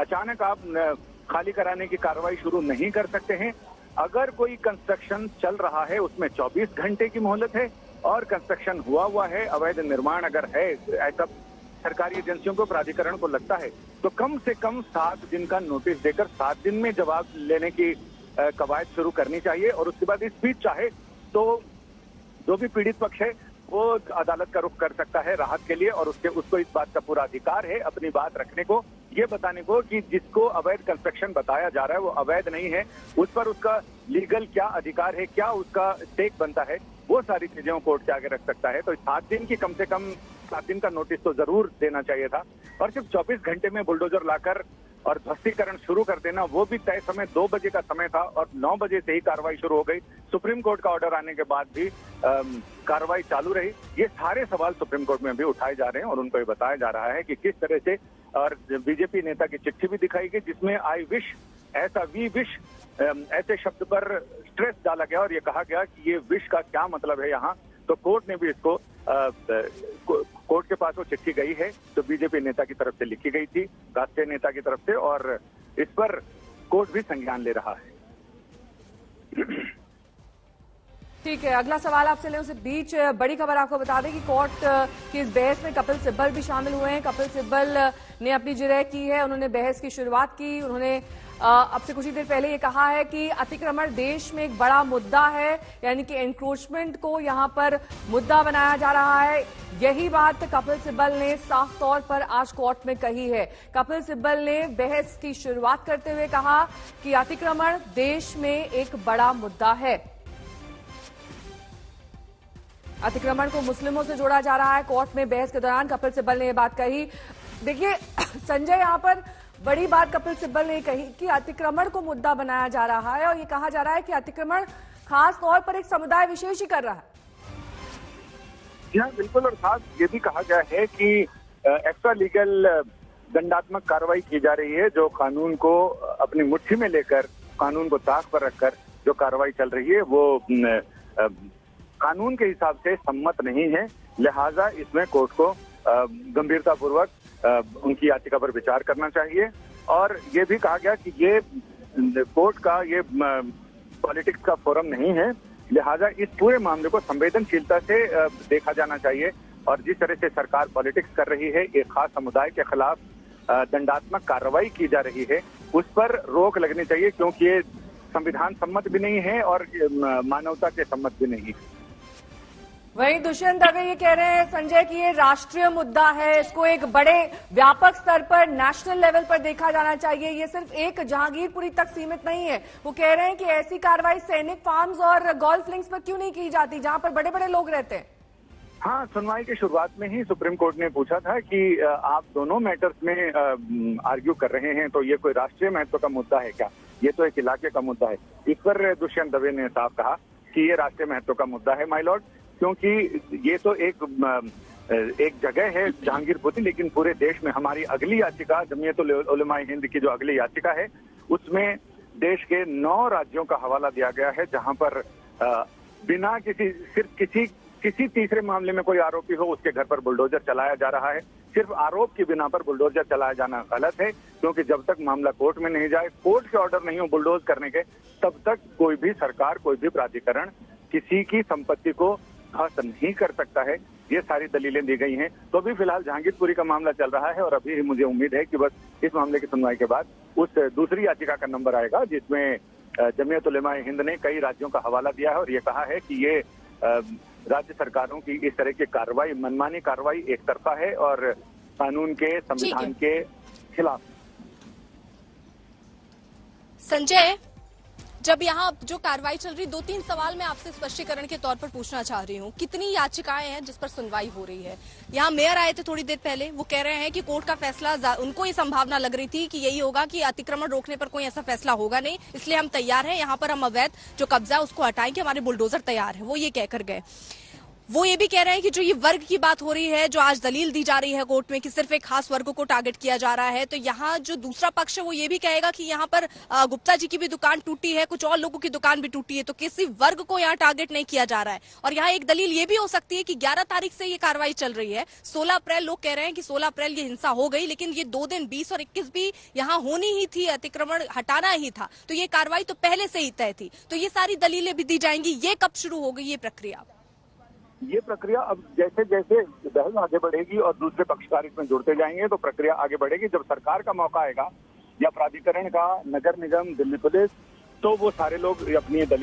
अचानक आप खाली कराने की कार्रवाई शुरू नहीं कर सकते हैं। अगर कोई कंस्ट्रक्शन चल रहा है उसमें 24 घंटे की मोहलत है, और कंस्ट्रक्शन हुआ है, अवैध निर्माण अगर है, ऐसा सरकारी एजेंसियों को, प्राधिकरण को लगता है, तो कम से कम 7 दिन का नोटिस देकर 7 दिन में जवाब लेने की कवायद शुरू करनी चाहिए। और उसके बाद इस बीच चाहे तो जो भी पीड़ित पक्ष है वो अदालत का रुख कर सकता है राहत के लिए, और उसको इस बात का पूरा अधिकार है अपनी बात रखने को, ये बताने को कि जिसको अवैध कंस्ट्रक्शन बताया जा रहा है वो अवैध नहीं है, उस पर उसका लीगल क्या अधिकार है, क्या उसका स्टेक बनता है, वो सारी चीजें कोर्ट के आगे रख सकता है। तो 7 दिन की, कम से कम 7 दिन का नोटिस तो जरूर देना चाहिए था। और सिर्फ 24 घंटे में बुलडोजर लाकर और ध्वस्तीकरण शुरू कर देना, वो भी तय समय 2 बजे का समय था और 9 बजे से ही कार्रवाई शुरू हो गई। सुप्रीम कोर्ट का ऑर्डर आने के बाद भी कार्रवाई चालू रही। ये सारे सवाल सुप्रीम कोर्ट में भी उठाए जा रहे हैं और उनको ये बताया जा रहा है कि किस तरह से, और बीजेपी नेता की चिट्ठी भी दिखाई गई जिसमें आई विश, ऐसा वी विश, ऐसे शब्द पर स्ट्रेस डाला गया और ये कहा गया कि ये विश का क्या मतलब है यहाँ। तो कोर्ट ने भी इसको, कोर्ट के पास वो चिट्ठी गई है तो बीजेपी नेता की तरफ से लिखी गई थी, राष्ट्रीय नेता की तरफ से, और इस पर कोर्ट भी संज्ञान ले रहा है। ठीक है, अगला सवाल आपसे लें उससे बीच बड़ी खबर आपको बता दें कि कोर्ट की इस बहस में कपिल सिब्बल भी शामिल हुए हैं। कपिल सिब्बल ने अपनी जिरह की है, उन्होंने बहस की शुरुआत की। उन्होंने अब से कुछ ही देर पहले ये कहा है कि अतिक्रमण देश में एक बड़ा मुद्दा है, यानी कि एनक्रोचमेंट को यहां पर मुद्दा बनाया जा रहा है। यही बात कपिल सिब्बल ने साफ तौर पर आज कोर्ट में कही है। कपिल सिब्बल ने बहस की शुरुआत करते हुए कहा कि अतिक्रमण देश में एक बड़ा मुद्दा है। अतिक्रमण को मुस्लिमों से जोड़ा जा रहा है। कोर्ट में बहस के दौरान कपिल सिब्बल ने यह बात कही। देखिए संजय, यहां पर बड़ी बात कपिल सिब्बल ने कही कि अतिक्रमण को मुद्दा बनाया जा रहा है और ये कहा जा रहा है कि अतिक्रमण खास तौर पर एक समुदाय विशेष ही कर रहा है। जी हाँ, बिल्कुल। और खास ये भी कहा गया है कि एक्स्ट्रा लीगल दंडात्मक कार्रवाई की जा रही है, जो कानून को अपनी मुट्ठी में लेकर, कानून को ताक पर रखकर जो कार्रवाई चल रही है वो कानून के हिसाब से सम्मत नहीं है। लिहाजा इसमें कोर्ट को गंभीरतापूर्वक उनकी याचिका पर विचार करना चाहिए। और ये भी कहा गया कि ये कोर्ट का ये पॉलिटिक्स का फोरम नहीं है, लिहाजा इस पूरे मामले को संवेदनशीलता से देखा जाना चाहिए। और जिस तरह से सरकार पॉलिटिक्स कर रही है, एक खास समुदाय के खिलाफ दंडात्मक कार्रवाई की जा रही है, उस पर रोक लगनी चाहिए, क्योंकि ये संविधान सम्मत भी नहीं है और मानवता के सम्मत भी नहीं है। वहीं दुष्यंत दवे ये कह रहे हैं संजय कि ये राष्ट्रीय मुद्दा है, इसको एक बड़े व्यापक स्तर पर, नेशनल लेवल पर देखा जाना चाहिए। ये सिर्फ एक जहांगीरपुरी तक सीमित नहीं है। वो कह रहे हैं कि ऐसी कार्रवाई सैनिक फार्म्स और गोल्फ लिंक्स पर क्यों नहीं की जाती, जहां पर बड़े बड़े लोग रहते हैं। हाँ, सुनवाई की शुरुआत में ही सुप्रीम कोर्ट ने पूछा था कि आप दोनों मैटर्स में आर्ग्यू कर रहे हैं, तो ये कोई राष्ट्रीय महत्व का मुद्दा है क्या? ये तो एक इलाके का मुद्दा है। इस पर दुष्यंत दवे ने साफ कहा कि ये राष्ट्रीय महत्व का मुद्दा है माय लॉर्ड, क्योंकि ये तो एक जगह है जहांगीरपुरी, लेकिन पूरे देश में हमारी अगली याचिका, जमीयतुल उलमाए हिंद की जो अगली याचिका है, उसमें देश के 9 राज्यों का हवाला दिया गया है, जहां पर बिना किसी तीसरे मामले में कोई आरोपी हो उसके घर पर बुलडोजर चलाया जा रहा है। सिर्फ आरोप की बिना पर बुलडोजर चलाया जाना गलत है, क्योंकि जब तक मामला कोर्ट में नहीं जाए, कोर्ट के ऑर्डर नहीं हो बुलडोज करने के, तब तक कोई भी सरकार, कोई भी प्राधिकरण किसी की संपत्ति को ध्वस्त नहीं कर सकता है। ये सारी दलीलें दी गई हैं। तो अभी फिलहाल जहांगीरपुरी का मामला चल रहा है और अभी मुझे उम्मीद है कि बस इस मामले की सुनवाई के बाद उस दूसरी याचिका का नंबर आएगा, जिसमें जमीयत उलमाए हिंद ने कई राज्यों का हवाला दिया है और ये कहा है कि ये राज्य सरकारों की इस तरह की कार्रवाई, मनमानी कार्रवाई एक तरफा है और कानून के, संविधान के खिलाफ। संजय, जब यहाँ जो कार्रवाई चल रही, 2-3 सवाल मैं आपसे स्पष्टीकरण के तौर पर पूछना चाह रही हूँ। कितनी याचिकाएं हैं जिस पर सुनवाई हो रही है? यहाँ मेयर आए थे थोड़ी देर पहले, वो कह रहे हैं कि कोर्ट का फैसला, उनको ये संभावना लग रही थी कि यही होगा कि अतिक्रमण रोकने पर कोई ऐसा फैसला होगा नहीं, इसलिए हम तैयार हैं, यहाँ पर हम अवैध जो कब्जा है उसको हटाएंगे, हमारे बुलडोजर तैयार है, वो ये कहकर गए। वो ये भी कह रहे हैं कि जो ये वर्ग की बात हो रही है, जो आज दलील दी जा रही है कोर्ट में कि सिर्फ एक खास वर्ग को टारगेट किया जा रहा है, तो यहाँ जो दूसरा पक्ष है वो ये भी कहेगा कि यहाँ पर गुप्ता जी की भी दुकान टूटी है, कुछ और लोगों की दुकान भी टूटी है, तो किसी वर्ग को यहाँ टारगेट नहीं किया जा रहा है। और यहाँ एक दलील ये भी हो सकती है कि 11 तारीख से ये कार्रवाई चल रही है, 16 अप्रैल लोग कह रहे हैं कि 16 अप्रैल ये हिंसा हो गई, लेकिन ये 2 दिन 20 और 21 भी यहाँ होनी ही थी, अतिक्रमण हटाना ही था, तो ये कार्रवाई तो पहले से ही तय थी। तो ये सारी दलीलें भी दी जाएंगी। ये कब शुरू होगी ये प्रक्रिया? ये प्रक्रिया अब जैसे जैसे बहस आगे बढ़ेगी और दूसरे पक्षकार इसमें जुड़ते जाएंगे तो प्रक्रिया आगे बढ़ेगी। जब सरकार का मौका आएगा या प्राधिकरण का, नगर निगम, दिल्ली पुलिस, तो वो सारे लोग अपनी दलील